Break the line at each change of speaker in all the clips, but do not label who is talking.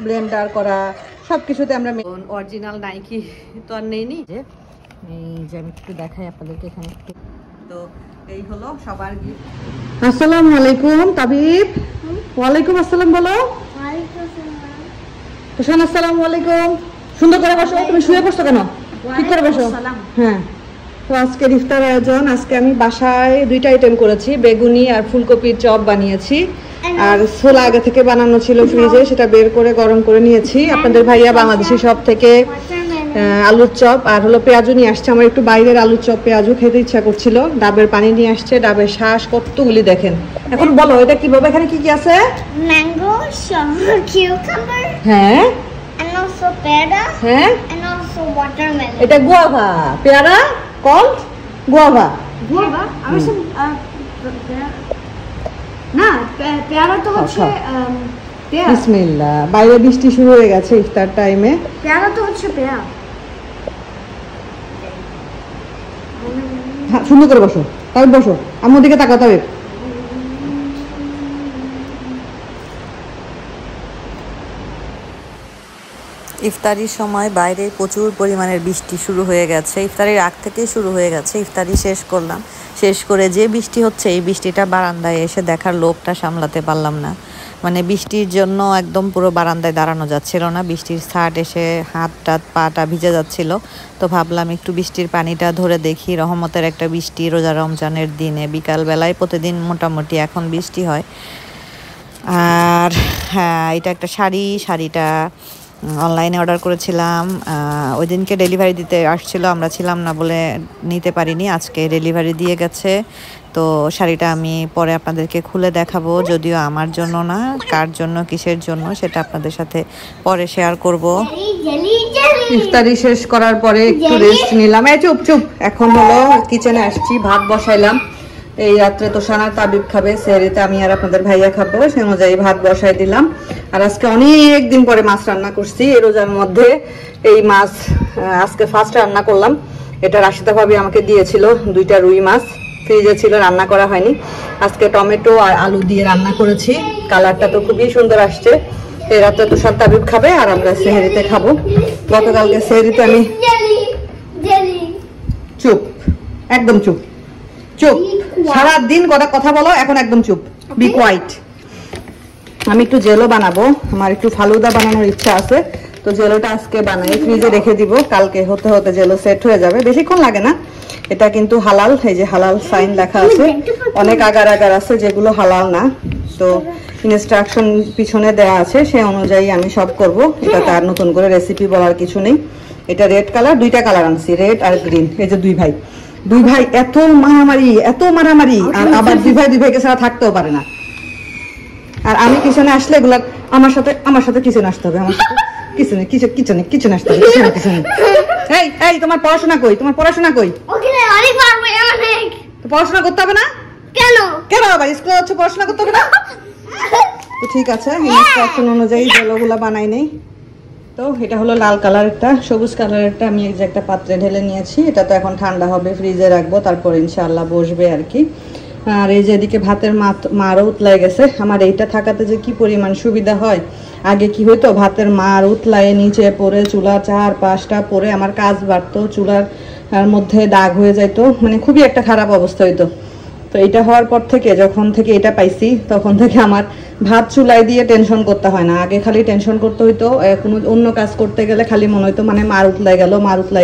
Blender করা সবকিছুতে আমরা অরিজিনাল নাইকি তো আর নেইনি। এই যে আমি একটু দেখাই আপনাদেরকে এখানে একটু। তো এই হলো সবার গিফট। আসসালামু আলাইকুম তাবিব। ওয়ালাইকুম আসসালাম বলো। ওয়ালাইকুম আসসালামু আলাইকুম। সুন্দর করে বসো। তুমি শুয়ে বসছো কেন? ঠিক করে বসো। হ্যাঁ, তো আজকে ইফতার আয়োজন। আজকে আমি বাসায় দুইটা আইটেম করেছি, বেগুনি আর ফুলকপির চপ বানিয়েছি। আর ছোলা আগে থেকে বানানো ছিল ফ্রিজে, সেটা বের করে গরম করে নিয়েছি। আপনাদের ভাইয়া বাংলাদেশি সব থেকে আলুর চপ আর হলো পেঁয়াজু নিয়ে আসছে। আমার একটু বাইরের আলুর চপ পেঁয়াজু খেতে ইচ্ছা করছিল। ডাবের পানি নিয়ে আসছে, ডাবের শ্বাস কতগুলি দেখেন। এখন বলো এটা কিভাবে, এখানে কি কি আছে?
ম্যাঙ্গো, কিউকাম্বার,
হ্যাঁ,
and also পেয়ারা,
হ্যাঁ,
and also watermelon.
এটা গুয়াভা। পেয়ারা কল গুয়াভা।
গুয়াভা আমার সব না, পেয়ারা তো হচ্ছে পেয়ারা।
বিসমিল্লাহ। বাইরে বৃষ্টি শুরু হয়ে গেছে ইফতার টাইমে।
পেয়ারা তো হচ্ছে পেয়ারা।
সুন্দর করে বসো, তবে বসো, আমার দিকে তাকাও তবে।
ইফতারির সময় বাইরে প্রচুর পরিমাণের বৃষ্টি শুরু হয়ে গেছে। ইফতারির আগ থেকেই শুরু হয়ে গেছে। ইফতারি শেষ করলাম, শেষ করে যে বৃষ্টি হচ্ছে এই বৃষ্টিটা বারান্দায় এসে দেখার লোভটা সামলাতে পারলাম না। মানে বৃষ্টির জন্য একদম পুরো বারান্দায় দাঁড়ানো যাচ্ছিল না। বৃষ্টির ছাট এসে হাত টাত পাটা ভিজে যাচ্ছিল। তো ভাবলাম একটু বৃষ্টির পানিটা ধরে দেখি। রহমতের একটা বৃষ্টি রোজা রমজানের দিনে বিকালবেলায় প্রতিদিন মোটামুটি এখন বৃষ্টি হয়। আর হ্যাঁ, এটা একটা শাড়িটা অনলাইনে অর্ডার করেছিলাম। ওই দিনকে ডেলিভারি দিতে আসছিল, আমরা ছিলাম না বলে নিতে পারিনি। আজকে ডেলিভারি দিয়ে গেছে। তো শাড়িটা আমি পরে আপনাদেরকে খুলে দেখাবো, যদিও আমার জন্য না, কার জন্য কিসের জন্য সেটা আপনাদের সাথে পরে শেয়ার করব।
ইফতারি শেষ করার পরে একটু রেস্ট নিলাম। এই চুপ চুপ। এখন হলো কিচেনে আসছি, ভাত বসাইলাম। এই রাত্রে তোষানা তাবিব খাবে, সেহরিতে আমি আর আপনাদের ভাইয়া খাবো, সে অনুযায়ী ভাত বসাই দিলাম। আর আজকে অনেক দিন পরে মাছ রান্না করছি এই রোজার মধ্যে। এই মাছ আজকে ফার্স্ট রান্না করলাম। এটা রাশিদা ভাবি আমাকে দিয়েছিল, দুইটা রুই মাছ ফ্রিজে ছিল, রান্না করা হয়নি। আজকে টমেটো আর আলু দিয়ে রান্না করেছি। কালারটা তো খুবই সুন্দর আসছে। এই রাত্রে তোষান তাবিব খাবে আর আমরা সেহরিতে খাবো। গতকালকে সেহরিতে আমি চুপ, একদম চুপ চুপ, সারাদিন কথা বলো, এখন একদম চুপ, বি কোয়াইট। আমি একটু জেলো বানাবো, আমার একটু ফালুদা বানানোর ইচ্ছা আছে। তো জেলোটা আজকে বানাই, ফ্রিজে রেখে দিব, কালকে হতে হতে জেলো সেট হয়ে যাবে, বেশিক্ষণ লাগে না। এটা কিন্তু হালাল, এই যে হালাল সাইন লেখা আছে। অনেক আগার আছে যেগুলো হালাল না, তো ইনস্ট্রাকশন পিছনে দেওয়া আছে, সে অনুযায়ী আমি সব করব। এটা তার নতুন করে রেসিপি বলার কিছু নেই। এটা রেড কালার, দুইটা কালার আনছি, রেড আর গ্রিন। এই যে দুই ভাই এত মারামারি, আর আবার দুই ভাইকে ছাড়া থাকতেও পারে না। আর আমি কিচেনে আসলে এগুলা আমার সাথে কিচেনে আসতে হবে, আমার সাথে কিচেনে আসতে হবে, কিচেনে। এই তোমার পড়াশোনা কই? পড়াশোনা করতে হবে না কেন বাবা? স্কুলে হচ্ছে পড়াশোনা করতে হবে না? তো ঠিক আছে, ইনস্ট্রাকশন অনুযায়ী জেলোগুলা বানাই নেই। তো এটা হলো লাল কালারটা, সবুজ কালারটা আমি এই যে একটা পাত্রে ঢেলে নিয়েছি। এটা তো এখন ঠান্ডা হবে, ফ্রিজে রাখবো, তারপর ইনশাআল্লাহ বসবে আর কি। আর এই যে এদিকে ভাতের মারও উতলাই গেছে। আমার এইটা থাকাতে যে কি পরিমাণ সুবিধা হয়। আগে কি হইতো, ভাতের মার উতলায় নিচে পড়ে চুলা 4-5টা পরে আমার কাজ বাড়তো, চুলার মধ্যে দাগ হয়ে যাইতো, মানে খুবই একটা খারাপ অবস্থা হইতো। তো এটা হওয়ার পর থেকে, যখন থেকে এটা পাইছি, তখন থেকে আমার ভাত চুলায় দিয়ে টেনশন করতে হয় না। আগে খালি টেনশন করতে হইতো, কোনো অন্য কাজ করতে গেলে খালি মনে হইতো মানে মার উতলাই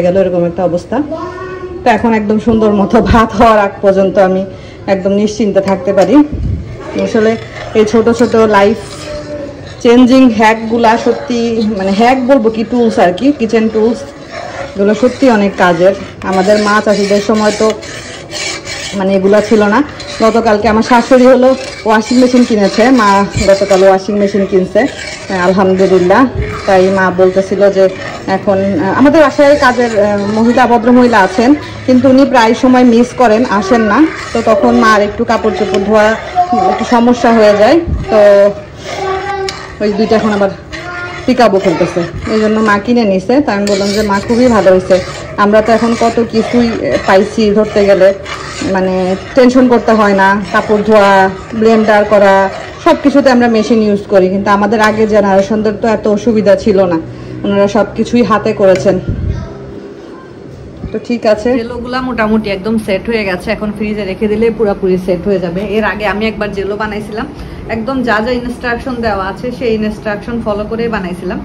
গেল এরকম একটা অবস্থা। তো এখন একদম সুন্দর মতো ভাত হওয়ার আগ পর্যন্ত আমি একদম নিশ্চিন্তে থাকতে পারি। আসলে এই ছোট ছোট লাইফ চেঞ্জিং হ্যাকগুলা সত্যি, মানে হ্যাক বলবো কি, টুলস আর কি, কিচেন টুলস, এগুলো সত্যি অনেক কাজের। আমাদের মা চাষিদের সময় তো মানে এগুলো ছিল না। গতকালকে আমার শাশুড়ি হলো ওয়াশিং মেশিন কিনেছে, মা গতকাল ওয়াশিং মেশিন কিনছে আলহামদুলিল্লাহ। তাই মা বলতেছিল যে এখন আমাদের বাসায় কাজের ভদ্রমহিলা আছেন, কিন্তু উনি প্রায় সময় মিস করেন, আসেন না। তো তখন মার একটু কাপড় চোপড় ধোয়া একটু সমস্যা হয়ে যায়। তো ওই দুইটা এখন আবার পিকাবো খেলতেছে, এই জন্য মা কিনে নিছে। তাই আমি বললাম যে মা খুবই ভালো হয়েছে, আমরা তো এখন কত কিছুই পাইছি ধরতে গেলে, মানে টেনশন করতে হয় না, কাপড় ধোয়া, ব্লেন্ডার করা, সবকিছুতে আমরা মেশিন ইউজ করি, কিন্তু আমাদের আগের জেনারেশনদের তো এত অসুবিধা ছিল না, ওনারা সবকিছুই হাতে করেছেন। তো ঠিক আছে,
জেলোগুলা মোটামুটি একদম সেট হয়ে গেছে, এখন ফ্রিজে রেখে দিলে পুরোপুরি সেট হয়ে যাবে। এর আগে আমি একবার জেলো বানাইছিলাম, একদম যা যা ইনস্ট্রাকশন দেওয়া আছে সেই ইনস্ট্রাকশন ফলো করে বানাইছিলাম,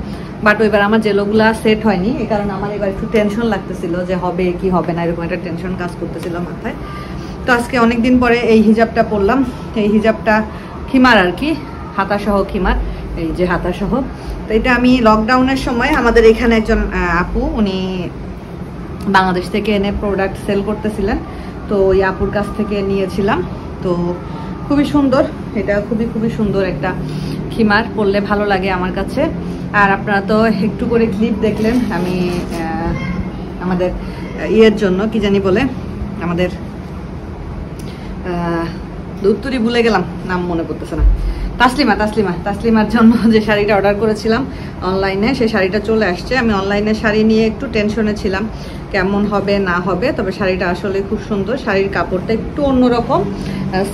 বাট ওইবার আমার জেলোগুলা সেট হয়নি। এই কারণে আমার এবার একটু টেনশন লাগতেছিল যে হবে কি হবে না, এরকম একটা টেনশন কাজ করতেছিল মাথায়। তো আজকে অনেকদিন পরে এই হিজাবটা পরলাম। এই হিজাবটা খিমার আর কি, হাতাসহ খিমার, এই যে হাতাসহ। তো এটা আমি লকডাউনের সময় আমাদের এখানে একজন আপু, উনি বাংলাদেশ থেকে এনে প্রোডাক্ট সেল করতেছিলেন, তো ওই আপুর কাছ থেকে নিয়েছিলাম। তো খুবই সুন্দর, এটা খুবই সুন্দর একটা খিমার, পরলে ভালো লাগে আমার কাছে। আর আপনারা তো একটু করে ক্লিপ দেখলেন আমি আমাদের ইয়ের জন্য, কি জানি বলে, আমাদের উত্তরই ভুলে গেলাম, নাম মনে পড়তেছে না, তাসলিমার জন্য যে শাড়িটা অর্ডার করেছিলাম অনলাইনে, সেই শাড়িটা চলে আসছে। আমি অনলাইনে শাড়ি নিয়ে একটু টেনশনে ছিলাম কেমন হবে না হবে, তবে শাড়িটা আসলে খুব সুন্দর। শাড়ির কাপড়টা একটু অন্যরকম,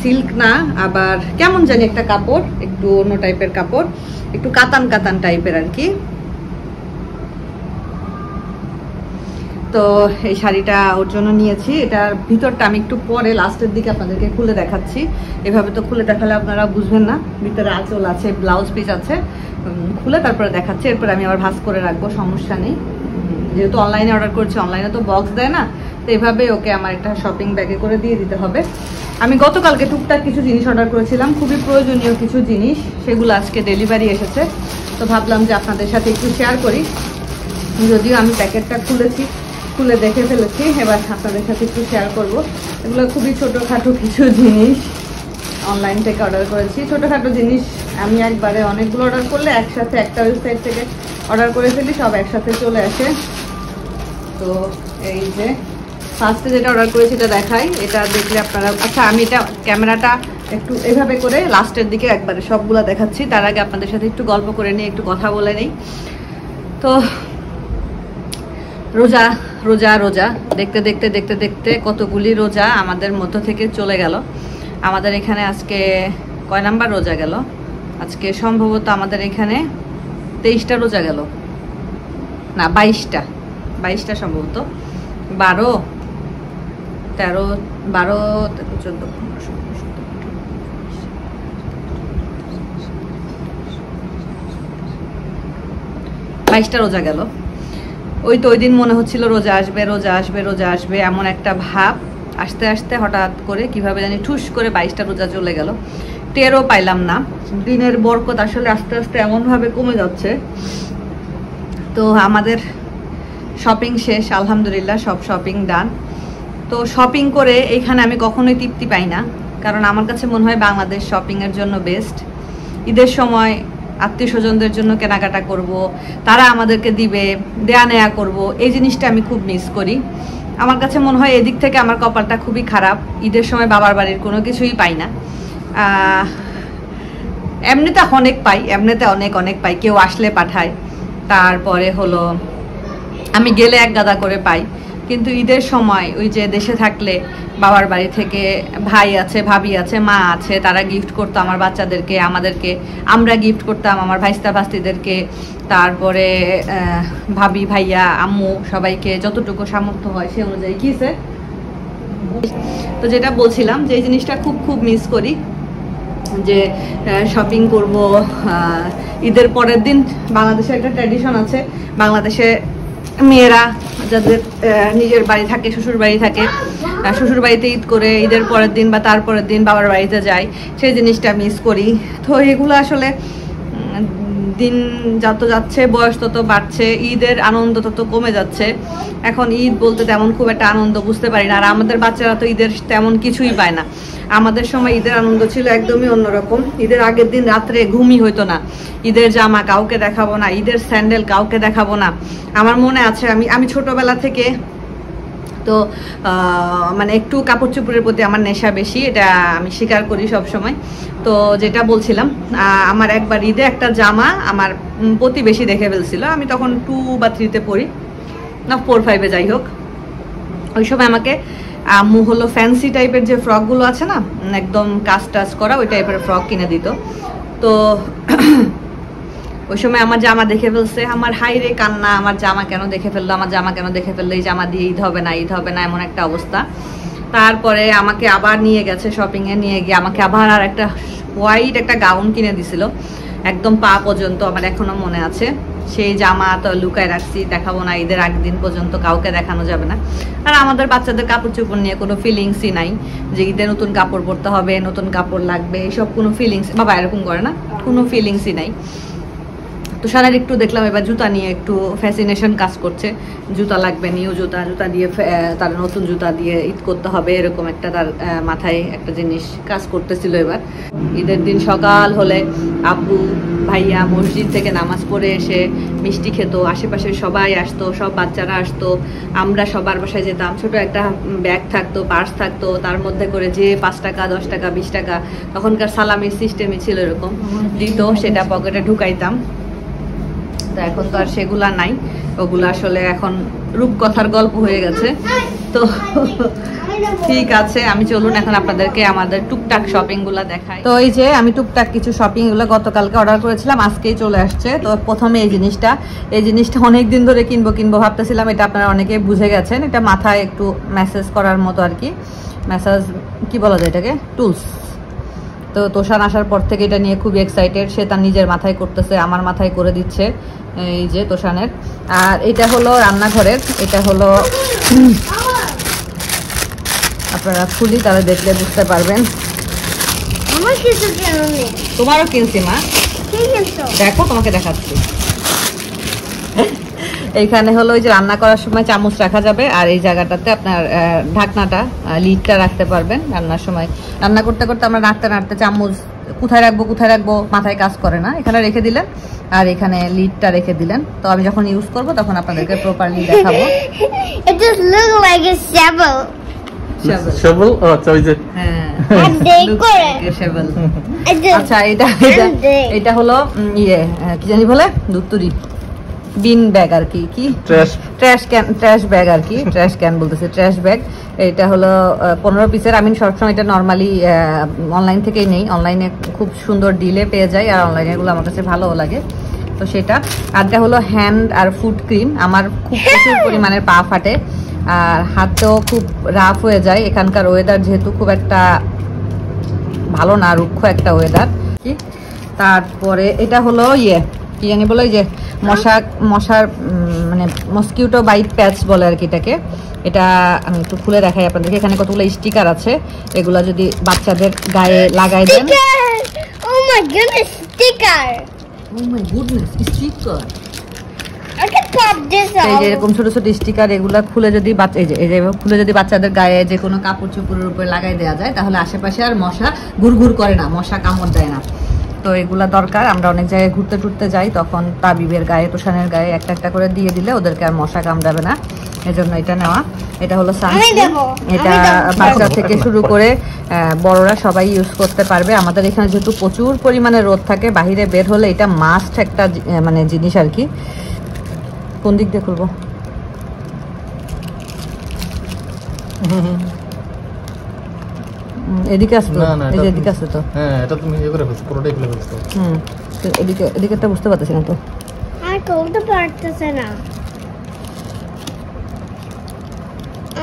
সিল্ক না, আবার কেমন জানি একটা কাপড়, একটু অন্য টাইপের কাপড়, একটু কাতান কাতান টাইপের আর কি। তো এই শাড়িটা ওর জন্য নিয়েছি। এটার ভিতরটা আমি একটু পরে লাস্টের দিকে আপনাদেরকে খুলে দেখাচ্ছি, এভাবে তো খুলে দেখালে আপনারা বুঝবেন না। ভিতরে আঁচল আছে, ব্লাউজ পিস আছে, খুলে তারপরে দেখাচ্ছি। এরপরে আমি আবার ভাঁজ করে রাখবো, সমস্যা নেই, যেহেতু অনলাইনে অর্ডার করছি, অনলাইনে তো বক্স দেয় না, তো এভাবে ওকে আমার একটা শপিং ব্যাগে করে দিয়ে দিতে হবে। আমি গতকালকে টুকটাক কিছু জিনিস অর্ডার করেছিলাম, খুবই প্রয়োজনীয় কিছু জিনিস, সেগুলো আজকে ডেলিভারি এসেছে। তো ভাবলাম যে আপনাদের সাথে একটু শেয়ার করি, যদিও আমি প্যাকেটটা খুলে দেখে ফেলেছি, এবার আপনাদের সাথে একটু শেয়ার করব। এগুলো খুবই ছোটোখাটো কিছু জিনিস অনলাইন থেকে অর্ডার করেছি। ছোটোখাটো জিনিস আমি একবারে অনেকগুলো অর্ডার করলে একসাথে একটা ওয়েবসাইট থেকে অর্ডার করে ফেলি, সব একসাথে চলে আসে। তো এই যে ফার্স্টে যেটা অর্ডার করেছি এটা দেখাই, এটা দেখলে আপনারা, আচ্ছা আমি এটা ক্যামেরাটা একটু এভাবে করে লাস্টের দিকে একবারে সবগুলো দেখাচ্ছি, তার আগে আপনাদের সাথে একটু গল্প করে নিই, একটু কথা বলে নিই। তো রোজা রোজা রোজা দেখতে দেখতে দেখতে দেখতে কতগুলি রোজা আমাদের মধ্য থেকে চলে গেল। আমাদের এখানে আজকে কয় নাম্বার রোজা গেল? আজকে সম্ভবত আমাদের এখানে 23টা রোজা গেল, না 22টা সম্ভবত, 12, 13, 12, 14, 22টা রোজা গেল। ওই তো ওই দিন মনে হচ্ছিল রোজা আসবে রোজা আসবে রোজা আসবে, এমন একটা ভাব। আস্তে আস্তে হঠাৎ করে কিভাবে জানি ঠুস করে 22টা রোজা চলে গেল, টেরও পাইলাম না। দিনের বরকত আসলে আস্তে আস্তে এমনভাবে কমে যাচ্ছে। তো আমাদের শপিং শেষ, আলহামদুলিল্লাহ, সব শপিং ডান। তো শপিং করে এইখানে আমি কখনোই তৃপ্তি পাই না, কারণ আমার কাছে মনে হয় বাংলাদেশ শপিংয়ের জন্য বেস্ট। ঈদের সময় আত্মীয় স্বজনদের জন্য কেনাকাটা করব, তারা আমাদেরকে দিবে, দেয়া নেয়া করব, এই জিনিসটা আমি খুব মিস করি। আমার কাছে মনে হয় এদিক থেকে আমার কপালটা খুবই খারাপ, ঈদের সময় বাবার বাড়ির কোনো কিছুই পাই না। এমনিতে অনেক পাই, এমনিতে অনেক অনেক পাই, কেউ আসলে পাঠায়, তারপরে হলো আমি গেলে এক গাদা করে পাই। কিন্তু ঈদের সময় ওই যে দেশে থাকলে বাবার বাড়ি থেকে ভাই আছে, ভাবি আছে, মা আছে, তারা গিফট করতো আমার বাচ্চাদেরকে, আমাদেরকে, আমরা গিফট করতাম আমার ভাইস্তা ভাস্তিদেরকে, তারপরে ভাবি, ভাইয়া, আম্মু, সবাইকে যতটুকু সামর্থ্য হয় সে অনুযায়ী কিসে। তো যেটা বলছিলাম যে এই জিনিসটা খুব খুব মিস করি, যে শপিং করব। ঈদের পরের দিন বাংলাদেশে একটা ট্র্যাডিশন আছে, বাংলাদেশে মেয়েরা যাদের নিজের বাড়ি থাকে, শ্বশুর বাড়ি থাকে, শ্বশুর বাড়িতে ঈদ করে ঈদের পরের দিন বা তারপরের দিন বাবার বাড়িতে যায়, সেই জিনিসটা মিস করি। তো এগুলো আসলে দিন যত যাচ্ছে, বয়স তত বাড়ছে, ঈদের আনন্দ তত কমে যাচ্ছে। এখন ঈদ বলতে তেমন খুব একটা আনন্দ বুঝতে পারি না, আর আমাদের বাচ্চারা তো ঈদের তেমন কিছুই পায় না। আমাদের সময় ঈদের আনন্দ ছিল একদমই অন্যরকম। ঈদের আগের দিন রাত্রে ঘুমই হইতো না, ঈদের জামা কাউকে দেখাবো না, ঈদের স্যান্ডেল কাউকে দেখাবো না। আমার মনে আছে আমি ছোটবেলা থেকে তো মানে একটু কাপড় চোপড়ের প্রতি আমার নেশা বেশি, এটা আমি স্বীকার করি সব সময়। তো যেটা বলছিলাম, আমার একবার ঈদে একটা জামা আমার প্রতিবেশী দেখে ফেলছিল, আমি তখন 2 বা 3-তে পড়ি, না 4-5-এ যাই হোক। ওই সময় আমাকে
আম্মু হলো ফ্যান্সি টাইপের যে ফ্রকগুলো আছে না, একদম কাজ টাজ করা ওই টাইপের ফ্রক কিনে দিত। তো ওই সময় আমার জামা দেখে ফেলছে, আমার হাইরে কান্না, আমার জামা কেন দেখে ফেললো, আমার জামা কেন দেখে ফেললো, এই জামা দিয়ে ঈদ হবে না, ঈদ হবে না, এমন একটা অবস্থা। তারপরে আমাকে আবার নিয়ে গেছে শপিংয়ে, নিয়ে গিয়ে আমাকে আবার আর একটা হোয়াইট একটা গাউন কিনে দিছিল, একদম পা পর্যন্ত, আমার এখনো মনে আছে। সেই জামা তো লুকায় রাখছি, দেখাবো না, ঈদের আগদিন পর্যন্ত কাউকে দেখানো যাবে না। আর আমাদের বাচ্চাদের কাপড় চোপড় নিয়ে কোনো ফিলিংসই নাই যে ঈদে নতুন কাপড় পরতে হবে, নতুন কাপড় লাগবে, এসব কোনো ফিলিংস, বাবা এরকম করে না, কোনো ফিলিংসই নাই। তুষারের একটু দেখলাম এবার জুতা নিয়ে একটু ফ্যাসিনেশন কাজ করছে, জুতা লাগবে, নিউ জুতা, জুতা দিয়ে তার নতুন জুতা দিয়ে ঈদ করতে হবে, এরকম একটা তার মাথায় একটা জিনিস কাজ করতেছিল। এবার ঈদের দিন সকাল হলে আব্বু ভাইয়া মসজিদ থেকে নামাজ পড়ে এসে মিষ্টি খেত, আশেপাশের সবাই আসতো, সব বাচ্চারা আসতো, আমরা সবার বাসায় যেতাম, ছোট একটা ব্যাগ থাকতো, পার্স থাকতো, তার মধ্যে করে যে 5 টাকা 10 টাকা 20 টাকা, তখনকার সালামির সিস্টেমই ছিল এরকম, দিত, সেটা পকেটে ঢুকাইতাম। তো এখন তো আর সেগুলা নাই, ওগুলো আসলে এখন রূপকথার গল্প হয়ে গেছে। তো ঠিক আছে, আমি চলুন এখন আপনাদেরকে আমাদের টুকটাক শপিং গুলা দেখাই। তো এই যে আমি টুকটাক কিছু শপিং গুলো গতকালকে অর্ডার করেছিলাম, আজকেই চলে আসছে। তো প্রথমে এই জিনিসটা অনেকদিন ধরে কিনবো ভাবতেছিলাম, এটা আপনারা অনেকে বুঝে গেছেন, এটা মাথায় একটু ম্যাসেজ করার মতো আর কি, ম্যাসাজ কি বলা যায় এটাকে, টুলস। তো তোষান আসার পর থেকে এটা নিয়ে খুব এক্সাইটেড, সে তার নিজের মাথায় করতেছে, আমার মাথায় করে দিচ্ছে, এই যে তোষানের। আর এটা হলো রান্নাঘরের, এটা হলো আপনারা খুলি তাহলে দেখলে বুঝতে পারবেন। তোমারও কিনছি মা, দেখো তোমাকে দেখাচ্ছি। এইখানে হলো ওই যে রান্না করার সময় চামচ রাখা যাবে, আর এই জায়গাটাতে আপনার ঢাকনাটা লিডটা রাখতে পারবেন। রান্নার সময় রান্না করতে করতে আমরা নাড়তে চামচ কোথায় রাখবো মাথায় কাজ করে না, এখানে রেখে দিলেন আর এখানে লিডটা রেখে দিলেন। তো আমি যখন ইউজ করব তখন আপনাদেরকে প্রপারলি দেখাবো।
It just looks like a shovel.
shovel আচ্ছা ওই যে
হ্যাঁ
shovel.
আচ্ছা এটা হলো কি জানি বলে দুত্তুরি বিন ব্যাগ আর কি, ট্র্যাশ ব্যাগ আর কি, ট্র্যাশ ক্যান বলতেছে, ট্র্যাশ ব্যাগ। এটা হলো 15 পিসের। আমি সবসময় এটা নর্মালি অনলাইন থেকেই নেই, অনলাইনে খুব সুন্দর ডিলে পেয়ে যায়, আর অনলাইনে এগুলো আমার কাছে ভালোও লাগে। তো সেটা আরটা হলো হ্যান্ড আর ফুট ক্রিম। আমার খুব প্রচুর পরিমাণের পা ফাটে আর হাতেও খুব রাফ হয়ে যায়, এখানকার ওয়েদার যেহেতু খুব একটা ভালো না, রুক্ষ একটা ওয়েদার। তারপরে এটা হলো কি জানি বলে, যে মশার মানে মসকিউটো বাইট প্যাচ বলে আর কি এটাকে। এটা আমি একটু খুলে দেখাই আপনাদেরকে, এখানে কতগুলো স্টিকার আছে, এগুলা যদি বাচ্চাদের গায়ে লাগাই দেন।
Oh my goodness, sticker.
Oh my goodness, sticker.
I can pop this out.
এই যে এরকম ছোট ছোট স্টিকার, এগুলা খুলে যদি খুলে যদি বাচ্চাদের গায়ে যে কোনো কাপড় চোপড়ের উপরে লাগাই দেওয়া যায়, তাহলে আশেপাশে আর মশা ঘুরঘুর করে না, মশা কামড় দেয় না। তো এগুলা দরকার, আমরা অনেক জায়গায় ঘুরতে টুরতে যাই, তখন তাবিবের গায়ে, তোষানের গায়ে একটা একটা করে দিয়ে দিলে ওদেরকে আর মশা কামড়াবে না, এজন্য এটা নেওয়া। এটা হলো সানস্ক্রিন, এটা বাচ্চা থেকে শুরু করে বড়রা সবাই ইউজ করতে পারবে। আমাদের এখানে যেহেতু প্রচুর পরিমাণে রোদ থাকে, বাহিরে বের হলে এটা মাস্ট একটা মানে জিনিস আর কি। কোন দিক দিয়ে খুলবো? এদিকে আছে তো, এই যে এদিকে আছে তো।
হ্যাঁ এটা তুমি ইয়ে করে ফেলছো, পুরোটাই খুলে ফেলছো।
এদিকেটা বুঝতে পারতেছি না তো।
আর খুলতে পারতেছে না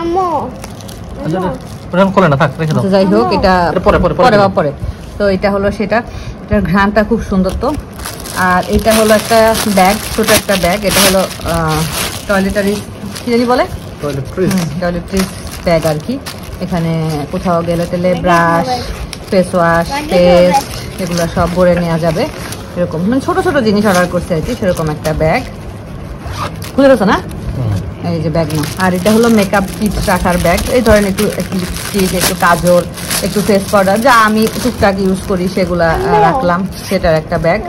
আম্মু।
আচ্ছা ওটা খোলে না, থাক রেখে দাও।
যাই হোক, এটা
পরে।
তো এটা হলো সেটা, এটার ঘ্রাণটা খুব সুন্দর। তো আর এটা হলো একটা ব্যাগ, ছোট একটা ব্যাগ, এটা হলো টয়লেটারি কি জানি বলে, টয়লেট্রিজ ব্যাগ আর কি। এখানে কোথাও গেলে টেলে ব্রাশ, ফেস ওয়াশ, পেস্ট এগুলো সব ভরে নেওয়া যাবে, এরকম মানে ছোট ছোট জিনিস অর্ডার করছে আর কি, সেরকম একটা ব্যাগ। খুলে গেছো না? এই যে ব্যাগ না। আর এটা হলো মেকআপ কিট রাখার ব্যাগ, এই ধরেন একটু লিপস্টিক, একটু কাজল, একটু ফেস পাউডার যা আমি টুকটাক ইউজ করি সেগুলা রাখলাম, সেটার একটা ব্যাগ।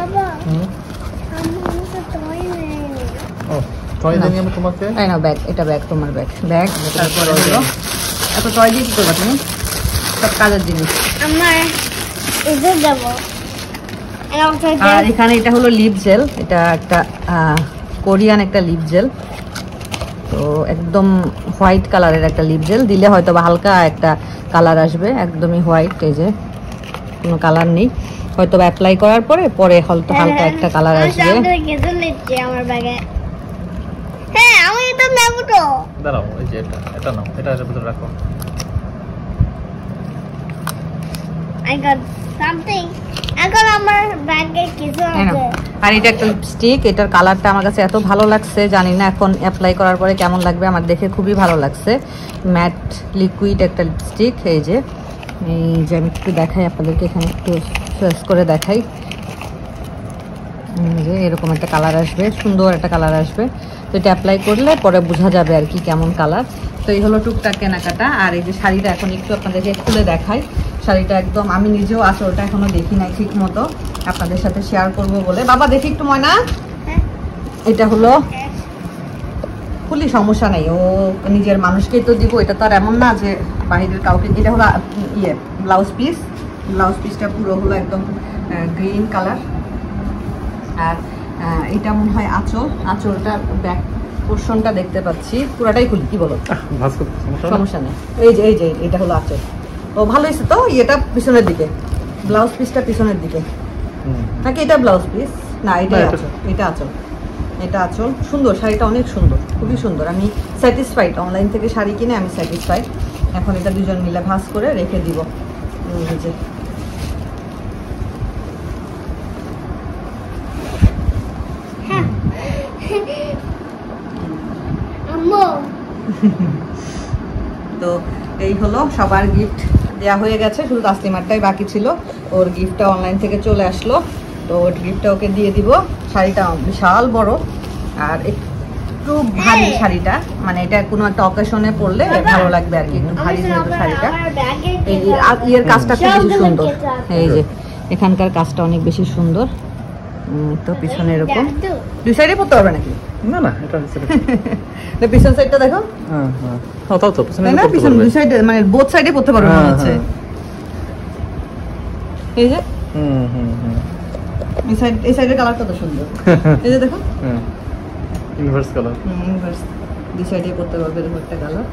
এটা ব্যাগ, তোমার ব্যাগ। তারপরে হলো এত টয় দিয়ে কি করবা তুমি? সব কাজের জিনিস। আর এখানে এটা হলো লিপ জেল, এটা একটা কোরিয়ান একটা লিপ জেল,
তো একদম হোয়াইট কালারের একটা লিপ জেল দিলে হয়তো বা হালকা একটা কালার আসবে, একদমই হোয়াইট, এই যে কোনো কালার নেই, হয়তো বা অ্যাপ্লাই করার পরে পরে হয়তো হালকা একটা কালার আসবে।
আমার ব্যাগে হ্যাঁ আমি এটা নেব তো।
দাঁড়াও, এই যে এটা নাও, এটা এর ভিতরে রাখো।
I got something. এখন আমার ব্যাগে কিছু আছে।
আর এটা একটা লিপস্টিক, এটার কালারটা আমার কাছে এত ভালো লাগছে, জানি না এখন অ্যাপ্লাই করার পরে কেমন লাগবে, আমার দেখে খুবই ভালো লাগছে। ম্যাট লিকুইড একটা লিপস্টিক, এই যে আমি একটু দেখাই আপনাদেরকে, এখানে একটু সোয়েস করে দেখাই, যে এরকম একটা কালার আসবে, সুন্দর একটা কালার আসবে। তো এটা অ্যাপ্লাই করলে পরে বোঝা যাবে আর কি কেমন কালার। তো এই হলো টুকটাক কেনাকাটা। আর এই যে শাড়িটা এখন একটু আপনাদেরকে খুলে দেখাই, শাড়িটা একদম আমি নিজেও আসলটা এখনো দেখি নাই ঠিক মতো, আপনাদের সাথে শেয়ার করব বলে। বাবা দেখি একটু ময়না, এটা হলো খুলি, সমস্যা নেই, ও নিজের মানুষকেই তো দিব, এটা তো আর এমন না যে বাহিরের কাউকে। এটা হলো ব্লাউজ পিস, ব্লাউজ পিসটা পুরো হলো একদম গ্রিন কালার। আর এটা মনে হয় আঁচল, আঁচলটা ব্যাক পোর্শনটা দেখতে পাচ্ছি, পুরাটাই খুলি, কি বলো?
ভাঁজ করতে
সমস্যা নেই। এই যে এটা হলো আঁচল। ও ভালো হয়েছে তো, এটা পিছনের দিকে, ব্লাউজ পিসটা পিছনের দিকে নাকি এটা ব্লাউজ পিস? না এটা আঁচল, এটা আঁচল, এটা আঁচল। সুন্দর শাড়িটা, অনেক সুন্দর, খুবই সুন্দর। আমি স্যাটিসফাইড, অনলাইন থেকে শাড়ি কিনে আমি স্যাটিসফাইড। এখন এটা দুজন মিলে ভাঁজ করে রেখে দিব। যে তো এই হলো সবার গিফট দেওয়া হয়ে গেছে, শুধু তাসলিমারটাই বাকি ছিল। ওর গিফটটা অনলাইন থেকে চলে আসলো, তো ওর গিফটটা ওকে দিয়ে দিব। শাড়িটা বিশাল বড় আর একটু ভারী শাড়িটা, মানে এটা কোনো একটা অকেশনে পরলে ভালো লাগবে আর কি, একটু ভারী যেহেতু শাড়িটা। এই এর কাজটা খুব বেশি সুন্দর, এই যে এখানকার কাজটা অনেক বেশি সুন্দর। তো পিছনে এরকম দুই সাইডে পরতে পারবে নাকি?
না না, এটা
না পিছন সাইডটা দেখো,
হ্যাঁ হ্যাঁ, তাও তো পিছনে
না পিছন দুই সাইডে, মানে বোথ সাইডে পরতে পারবে মনে হচ্ছে। এই যে এই সাইডের কালারটা তো সুন্দর, এই যে দেখো
ইনভার্স কালার,
ইনভার্স দুই সাইডে পরতে পারবে এরকম একটা কালার।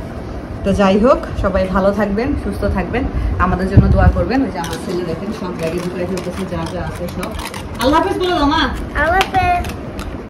তো যাই হোক, সবাই ভালো থাকবেন, সুস্থ থাকবেন, আমাদের জন্য দোয়া করবেন। ওই যে আমার ছেলে দেখেন সব ব্যাগে ঢুকে রেখে যা যা আছে সব। আল্লাহ হাফেজ বলে দাও মা।
আল্লাহ হাফেজ।